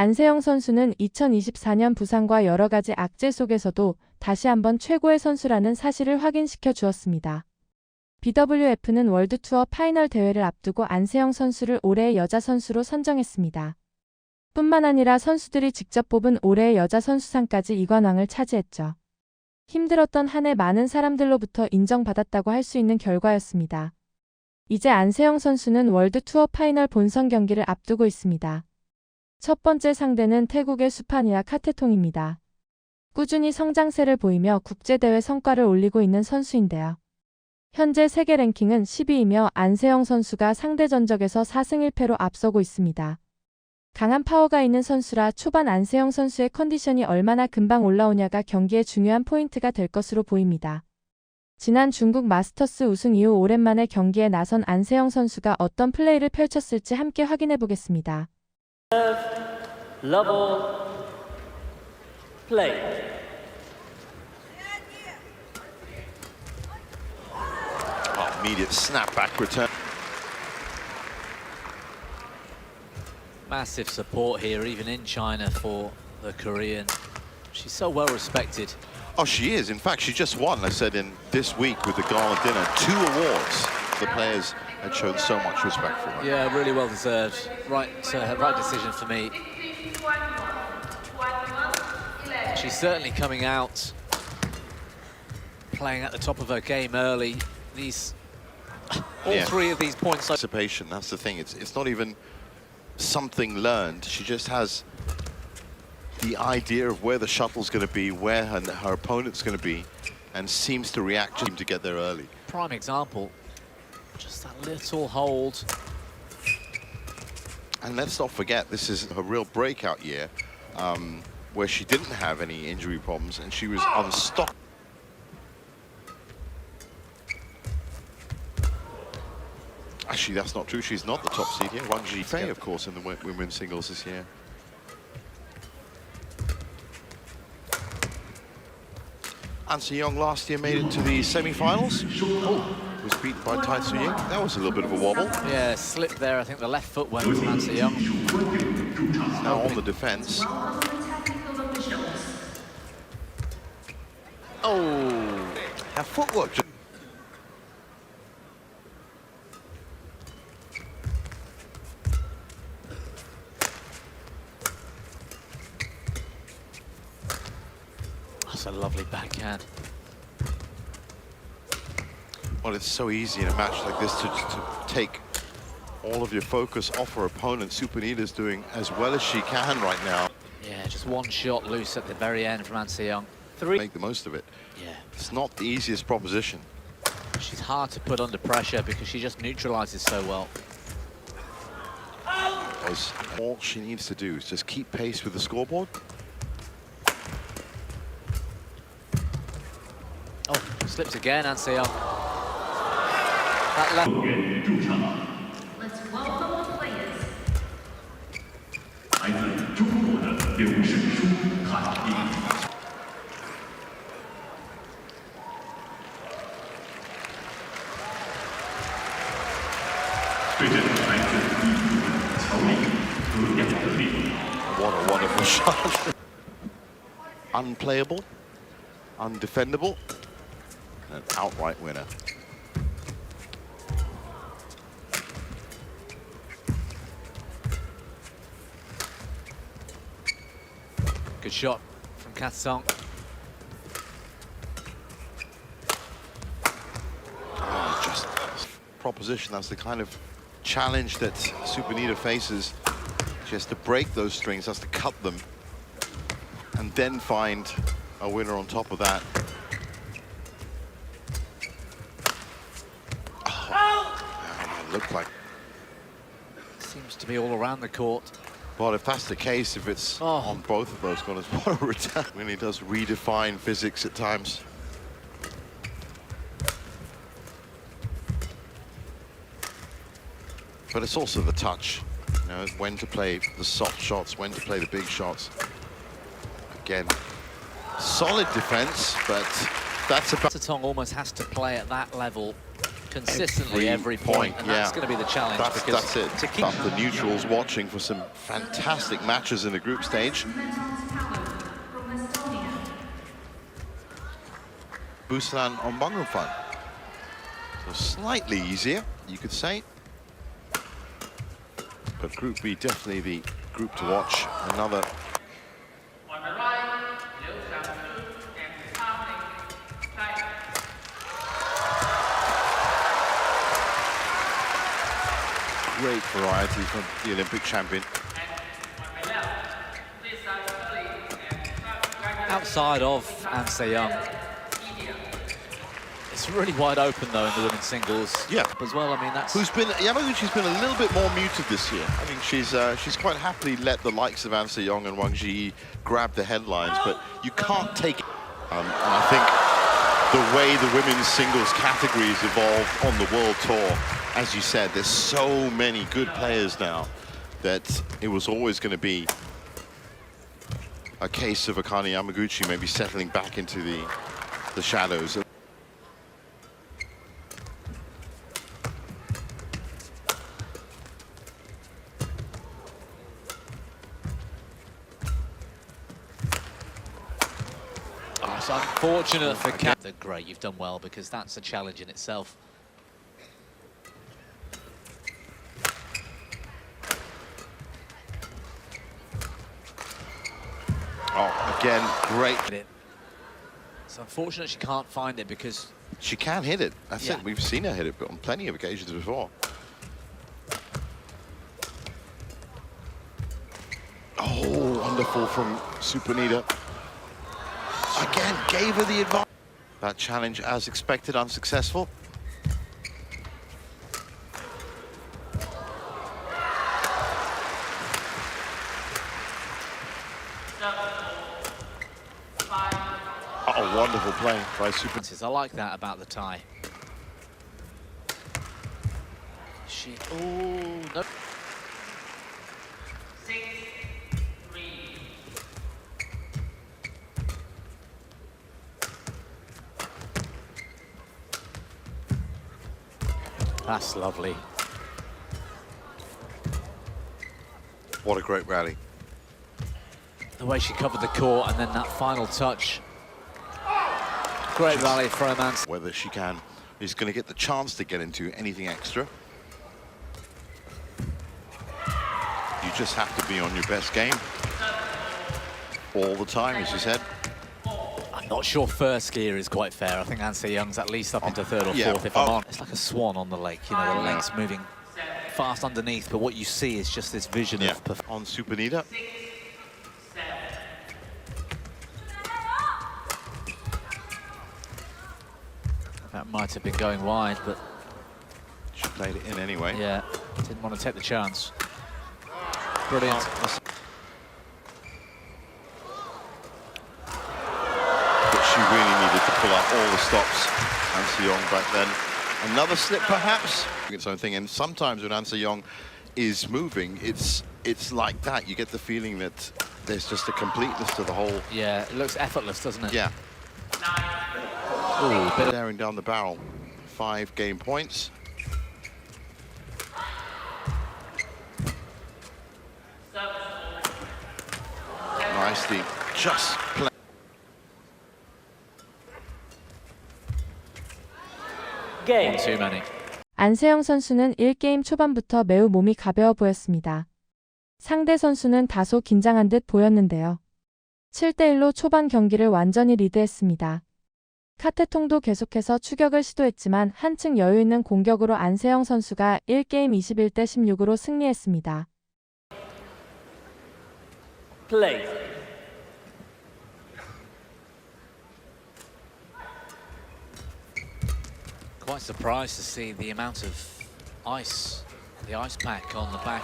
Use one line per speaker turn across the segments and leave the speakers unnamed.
안세영 선수는 2024년 부상과 여러 가지 악재 속에서도 다시 한번 최고의 선수라는 사실을 확인시켜 주었습니다. BWF는 월드투어 파이널 대회를 앞두고 안세영 선수를 올해의 여자 선수로 선정했습니다. 뿐만 아니라 선수들이 직접 뽑은 올해의 여자 선수상까지 이관왕을 차지했죠. 힘들었던 한 해 많은 사람들로부터 인정받았다고 할 수 있는 결과였습니다. 이제 안세영 선수는 월드투어 파이널 본선 경기를 앞두고 있습니다. 첫 번째 상대는 태국의 수파니아 카테통입니다. 꾸준히 성장세를 보이며 국제대회 성과를 올리고 있는 선수인데요. 현재 세계 랭킹은 10위이며 안세영 선수가 상대 전적에서 4승 1패로 앞서고 있습니다. 강한 파워가 있는 선수라 초반 안세영 선수의 컨디션이 얼마나 금방 올라오냐가 경기의 중요한 포인트가 될 것으로 보입니다. 지난 중국 마스터스 우승 이후 오랜만에 경기에 나선 안세영 선수가 어떤 플레이를 펼쳤을지 함께 확인해 보겠습니다.
Level play.
Immediate snapback return.
Massive support here, even in China, for the Korean. She's so well respected.
Oh, she is. In fact, she just won, I said, in this week with the gala dinner, 2 awards. The players had shown so much respect for her.
Yeah, really well deserved. Right decision for me. She's certainly coming out, playing at the top of her game early. All three of these points.
Anticipation, that's the thing. It's not even something learned. She just has the idea of where the shuttle's going to be, where her opponent's going to be, and seems to react to get there early.
Prime example, just that little hold.
And let's not forget, this is her real breakout year, where she didn't have any injury problems and she was unstoppable. Actually, that's not true. She's not the top seed here. Wang Zhifei, of course, in the women's singles this year. An Se-young last year made it to the semi-finals. Was beaten by Tai Tzu-ying. That was a little bit of a wobble.
Yeah, slip there. I think the left foot went to An Se-young.
Now on the defense. Oh, her footwork.
That's a lovely backhand.
Well, it's so easy in a match like this to take all of your focus off her opponent. Supanita's doing as well as she can right now.
Yeah, just one shot loose at the very end from An Se-young.
Make the most of it.
Yeah.
It's not the easiest proposition.
She's hard to put under pressure because she just neutralizes so well.
All she needs to do is just keep pace with the scoreboard.
Oh, slips again, An Se-young. That left.
Let's welcome the players.
来自中国的刘胜书、韩冰。对阵来自印度的乔丽和亚德利。
What a wonderful shot. Unplayable, undefendable, and an outright winner.
Good shot from Katsong.
Oh, just proposition. That's the kind of challenge that Supanita faces. She has to break those strings, has to cut them, and then find a winner on top of that. Oh, it looked like.
Seems to be all around the court.
Well, if that's the case, if it's on both of those corners, what a return. Really does redefine physics at times. But it's also the touch, you know, when to play the soft shots, when to play the big shots. Again, solid defense, but that's about...
Tatong almost has to play at that level consistently every point, and that's going to be the challenge.
That's it.
To keep
The neutrals watching for some fantastic matches in the group stage. Busan on Wangunfan. So slightly easier, you could say. But Group B definitely the group to watch. Another
On the right, Liu Xiangsu and China.
great variety from the Olympic champion.
outside of An Se-young. It's really wide open though in the women's singles.
Yeah.
As well. I mean, that's
Yamaguchi's been a little bit more muted this year. I think she's quite happily let the likes of An Se-young and Wang Ji grab the headlines, but you can't take it. And I think the way the women's singles categories evolved on the world tour, as you said, there's so many good players now that it was always going to be a case of Akane Yamaguchi maybe settling back into the shadows.
it's unfortunate for Kat. Great, you've done well because that's a challenge in itself.
Oh, again, great.
It's unfortunate she can't find it because
she can hit it. That's
Yeah.
it. We've seen her hit it on plenty of occasions before. Oh, wonderful from Supanita. Again, gave her the advantage. That challenge, as expected, unsuccessful. Oh, wonderful play by Supanita.
I like that about the tie. Oh no.
6-3.
That's lovely.
What a great rally.
The way she covered the court and then that final touch. Great rally from Amanda.
Whether she is going to get the chance to get into anything extra. You just have to be on your best game all the time, as you said.
I'm not sure first gear is quite fair. I think An Se-young's at least up into third or
Yeah.
fourth if I'm on. It's like a swan on the lake, you know, the lake's moving fast underneath, but what you see is just this vision of
On Supanita.
That might have been going wide, but
She played it in anyway.
yeah, didn't want to take the chance. Brilliant.
But she really needed to pull out all the stops. An Se-young back then. Another slip, perhaps. Its own thing. And sometimes when An Se-young is moving, it's like that. You get the feeling that there's just a completeness to the whole.
Yeah, it looks effortless, doesn't it?
Yeah.
Ooh, bit of
Staring down the barrel. 5 game points. Nicely just play.
one too many.
안세영 선수는 1게임 초반부터 매우 몸이 가벼워 보였습니다. 상대 선수는 다소 긴장한 듯 보였는데요. 7대1로 초반 경기를 완전히 리드했습니다. 카테통도 계속해서 추격을 시도했지만 한층 여유 있는 공격으로 안세영 선수가 1게임 21대 16으로 승리했습니다.
Play.
Quite surprised to see the amount of ice, the ice pack on the back.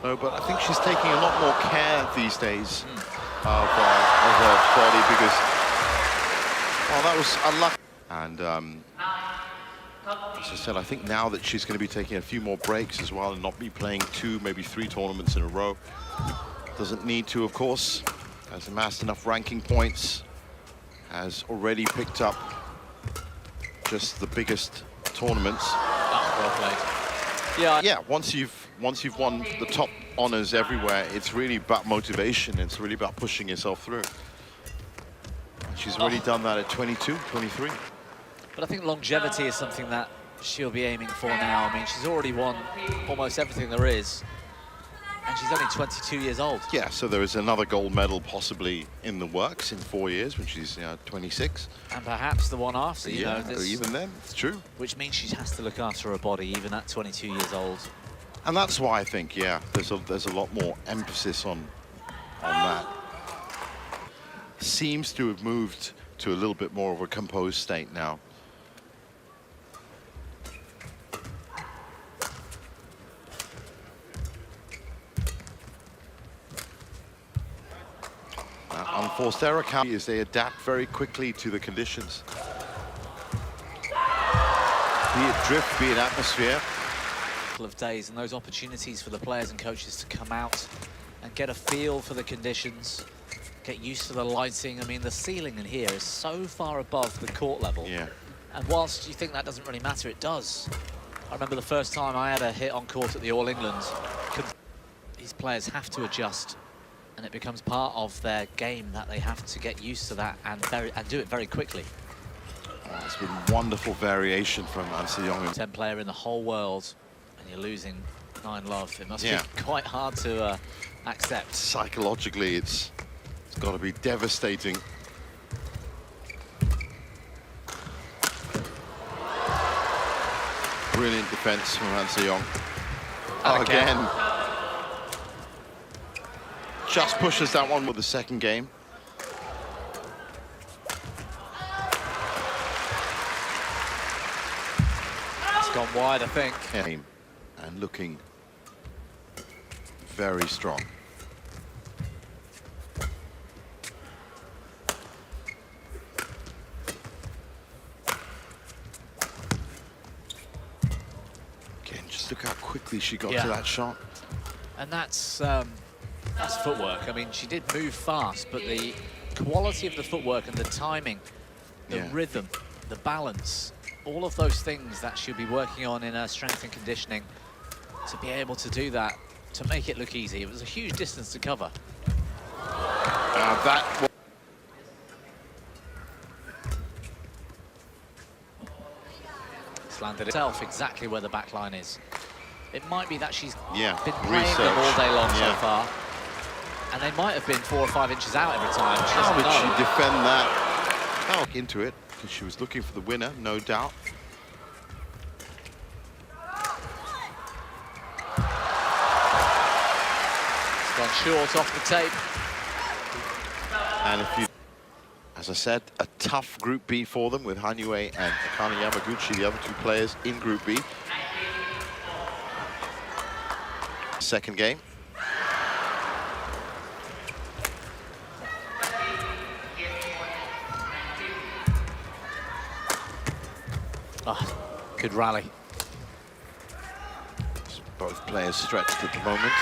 No, but I think she's taking a lot more care these days of her body because, well, that was unlucky. And as I said, I think now that she's going to be taking a few more breaks as well and not be playing 2, maybe 3 tournaments in a row. Doesn't need to, of course. Has amassed enough ranking points. Has already picked up just the biggest tournaments.
Well played. Yeah.
Yeah, once you've won the top honors everywhere, it's really about motivation. It's really about pushing yourself through. She's already done that at 22, 23.
But I think longevity is something that she'll be aiming for now. I mean, she's already won almost everything there is, and she's only 22 years old.
Yeah, so there is another gold medal possibly in the works in 4 years when she's 26.
And perhaps the one after, you know.
Or even then, it's true.
Which means she has to look after her body even at 22 years old.
And that's why I think, yeah, there's a lot more emphasis on that. Seems to have moved to a little bit more of a composed state now. Unforced error count is they adapt very quickly to the conditions. Be it drift, be it atmosphere.
Of days, and those opportunities for the players and coaches to come out and get a feel for the conditions, get used to the lighting. I mean, the ceiling in here is so far above the court level.
Yeah.
And whilst you think that doesn't really matter, it does. I remember the first time I had a hit on court at the All England. These players have to adjust, and it becomes part of their game that they have to get used to that and do it very quickly.
Oh, it's been wonderful variation from An Se-young.
10 player in the whole world, and you're losing 9-love. It must be
Yeah.
quite hard to accept.
Psychologically, it's got to be devastating. Brilliant defense from An Se-young.
And
Again. Just pushes that one with the second game.
It's gone wide, I think.
And looking very strong. Again, just look how quickly she got to that shot.
And that's footwork. I mean, she did move fast, but the quality of the footwork and the timing, the rhythm, the balance, all of those things that she'll be working on in her strength and conditioning, to be able to do that, to make it look easy. It was a huge distance to cover. It's landed itself exactly where the back line is. It might be that she's been playing them all day long so far, and they might have been 4 or 5 inches out every time.
How did she defend that? Oh, into it, because she was looking for the winner, no doubt.
It's gone short off the tape.
And if you, as I said, a tough Group B for them with Hanue and Akane Yamaguchi, the other 2 players in Group B. Second game.
Oh, good rally.
Both players stretched at the moment.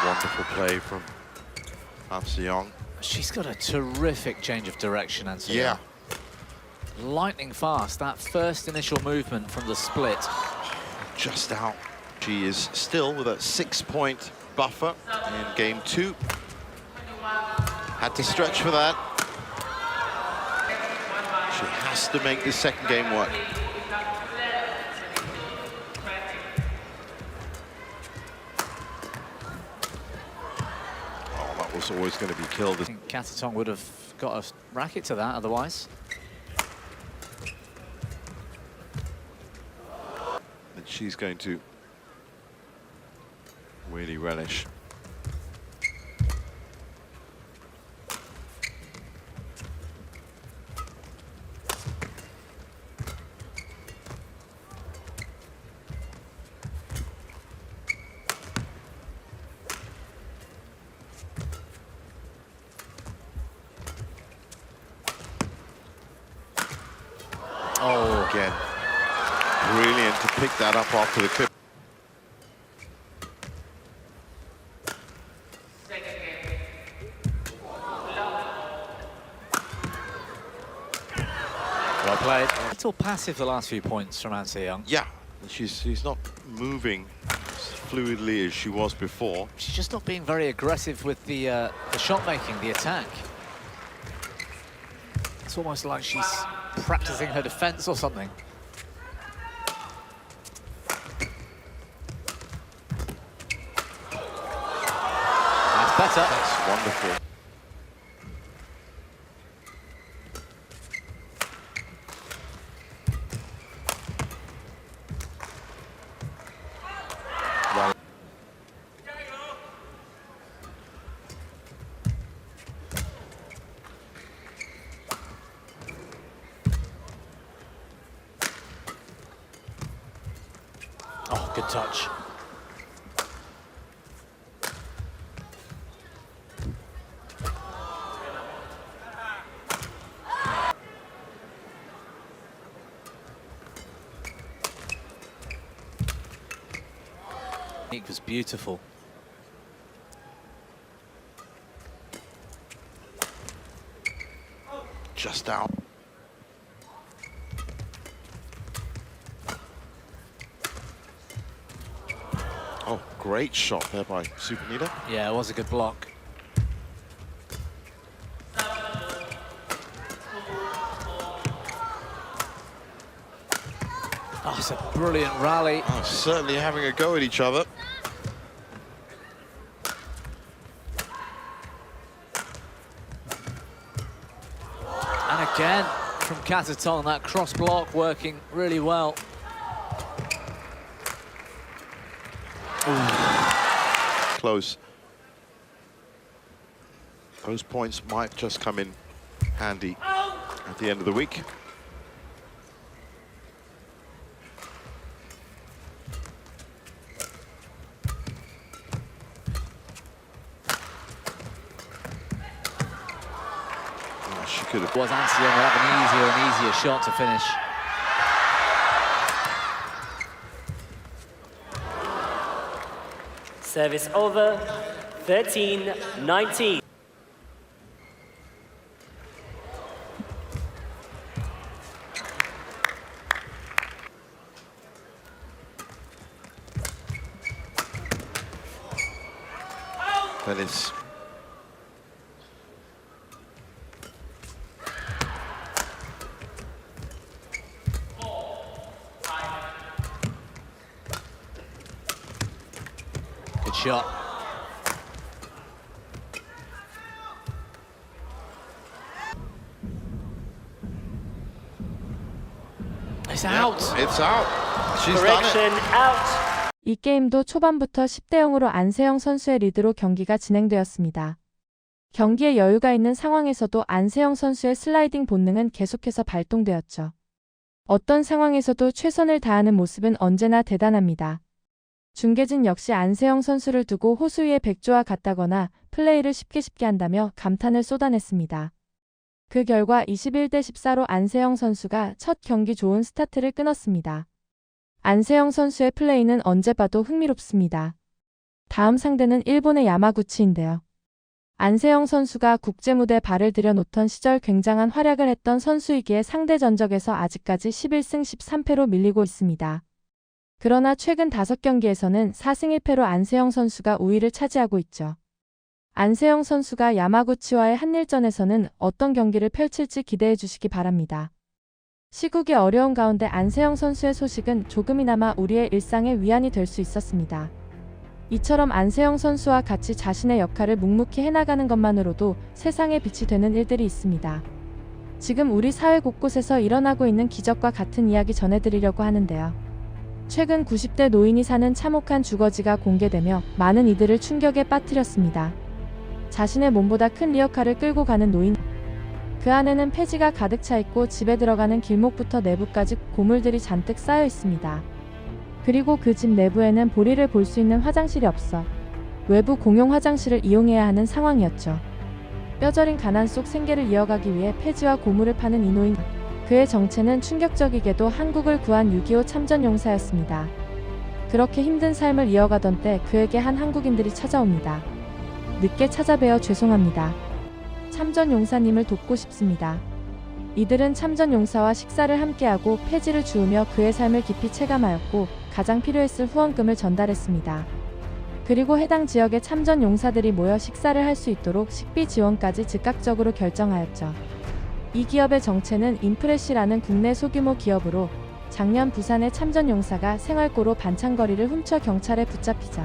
Wonderful play from An Se-young.
She's got a terrific change of direction, An Se-young. Lightning fast, that first initial movement from the split.
Just out. She is still with a 6-point buffer in game 2. Had to stretch for that. She has to make the second game work. Oh, that was always going to be killed.
I think Katatong would have got a racket to that otherwise.
That she's going to really relish. that up after the clip.
Well played. A little passive the last few points from An Se-young.
Yeah, she's not moving as fluidly as she was before.
She's just not being very aggressive with the shot making, the attack. It's almost like she's practicing her defense or something. That's better.
That's wonderful.
Oh, good touch. It was beautiful.
Just out. Oh, great shot there by Supanita.
Yeah, it was a good block. Oh, it's a brilliant rally.
Oh, certainly having a go at each other.
And again, from Kataton, that cross block working really well.
Close. Those points might just come in handy at the end of the week. She could have.
Was An Se-young will have an easier and easier shot to finish.
Service over, 13-19.
Venice.
Good shot. It's out.
It's out. She's done it.
Correction, out.
이 게임도 초반부터 10대 0으로 안세영 선수의 리드로 경기가 진행되었습니다. 경기에 여유가 있는 상황에서도 안세영 선수의 슬라이딩 본능은 계속해서 발동되었죠. 어떤 상황에서도 최선을 다하는 모습은 언제나 대단합니다. 중계진 역시 안세영 선수를 두고 호수위의 백조와 같다거나 플레이를 쉽게 한다며 감탄을 쏟아냈습니다. 그 결과 21대 14로 안세영 선수가 첫 경기 좋은 스타트를 끊었습니다. 안세영 선수의 플레이는 언제 봐도 흥미롭습니다. 다음 상대는 일본의 야마구치인데요. 안세영 선수가 국제무대에 발을 들여놓던 시절 굉장한 활약을 했던 선수이기에 상대 전적에서 아직까지 11승 13패로 밀리고 있습니다. 그러나 최근 5경기에서는 4승 1패로 안세영 선수가 우위를 차지하고 있죠. 안세영 선수가 야마구치와의 한일전에서는 어떤 경기를 펼칠지 기대해 주시기 바랍니다. 시국이 어려운 가운데 안세영 선수의 소식은 조금이나마 우리의 일상에 위안이 될 수 있었습니다. 이처럼 안세영 선수와 같이 자신의 역할을 묵묵히 해나가는 것만으로도 세상에 빛이 되는 일들이 있습니다. 지금 우리 사회 곳곳에서 일어나고 있는 기적과 같은 이야기 전해드리려고 하는데요. 최근 90대 노인이 사는 참혹한 주거지가 공개되며 많은 이들을 충격에 빠뜨렸습니다. 자신의 몸보다 큰 리어카를 끌고 가는 노인. 그 안에는 폐지가 가득 차 있고 집에 들어가는 길목부터 내부까지 고물들이 잔뜩 쌓여 있습니다. 그리고 그 집 내부에는 볼일을 볼 수 있는 화장실이 없어 외부 공용 화장실을 이용해야 하는 상황이었죠. 뼈저린 가난 속 생계를 이어가기 위해 폐지와 고물을 파는 이 노인. 그의 정체는 충격적이게도 한국을 구한 6.25 참전용사였습니다. 그렇게 힘든 삶을 이어가던 때 그에게 한 한국인들이 찾아옵니다. 늦게 찾아뵈어 죄송합니다. 참전 용사님을 돕고 싶습니다. 이들은 참전 용사와 식사를 함께하고 폐지를 주우며 그의 삶을 깊이 체감하였고 가장 필요했을 후원금을 전달했습니다. 그리고 해당 지역의 참전 용사들이 모여 식사를 할 수 있도록 식비 지원까지 즉각적으로 결정하였죠. 이 기업의 정체는 인프레시라는 국내 소규모 기업으로 작년 부산의 참전 용사가 생활고로 반창거리를 훔쳐 경찰에 붙잡히자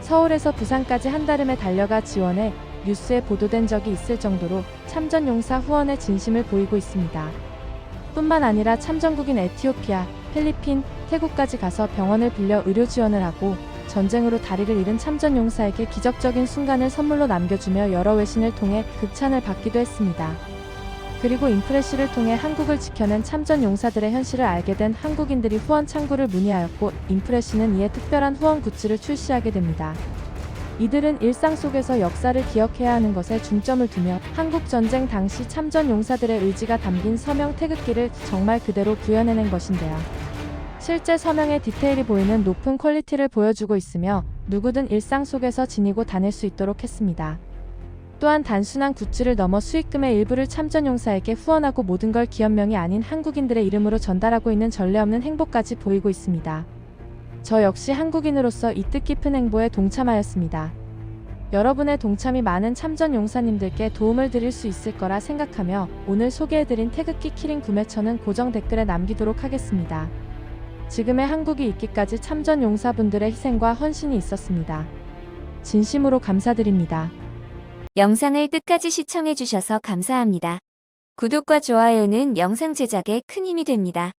서울에서 부산까지 한달음에 달려가 지원해 뉴스에 보도된 적이 있을 정도로 참전 용사 후원의 진심을 보이고 있습니다. 뿐만 아니라 참전국인 에티오피아, 필리핀, 태국까지 가서 병원을 빌려 의료 지원을 하고 전쟁으로 다리를 잃은 참전 용사에게 기적적인 순간을 선물로 남겨주며 여러 외신을 통해 극찬을 받기도 했습니다. 그리고 인프레시를 통해 한국을 지켜낸 참전 용사들의 현실을 알게 된 한국인들이 후원 창구를 문의하였고 인프레시는 이에 특별한 후원 굿즈를 출시하게 됩니다. 이들은 일상 속에서 역사를 기억해야 하는 것에 중점을 두며 한국전쟁 당시 참전 용사들의 의지가 담긴 서명 태극기를 정말 그대로 구현해낸 것인데요. 실제 서명의 디테일이 보이는 높은 퀄리티를 보여주고 있으며 누구든 일상 속에서 지니고 다닐 수 있도록 했습니다. 또한 단순한 굿즈를 넘어 수익금의 일부를 참전 용사에게 후원하고 모든 걸 기업명이 아닌 한국인들의 이름으로 전달하고 있는 전례 없는 행보까지 보이고 있습니다. 저 역시 한국인으로서 이 뜻깊은 행보에 동참하였습니다. 여러분의 동참이 많은 참전 용사님들께 도움을 드릴 수 있을 거라 생각하며 오늘 소개해드린 태극기 키링 구매처는 고정 댓글에 남기도록 하겠습니다. 지금의 한국이 있기까지 참전 용사분들의 희생과 헌신이 있었습니다. 진심으로 감사드립니다.
영상을 끝까지 시청해주셔서 감사합니다. 구독과 좋아요는 영상 제작에 큰 힘이 됩니다.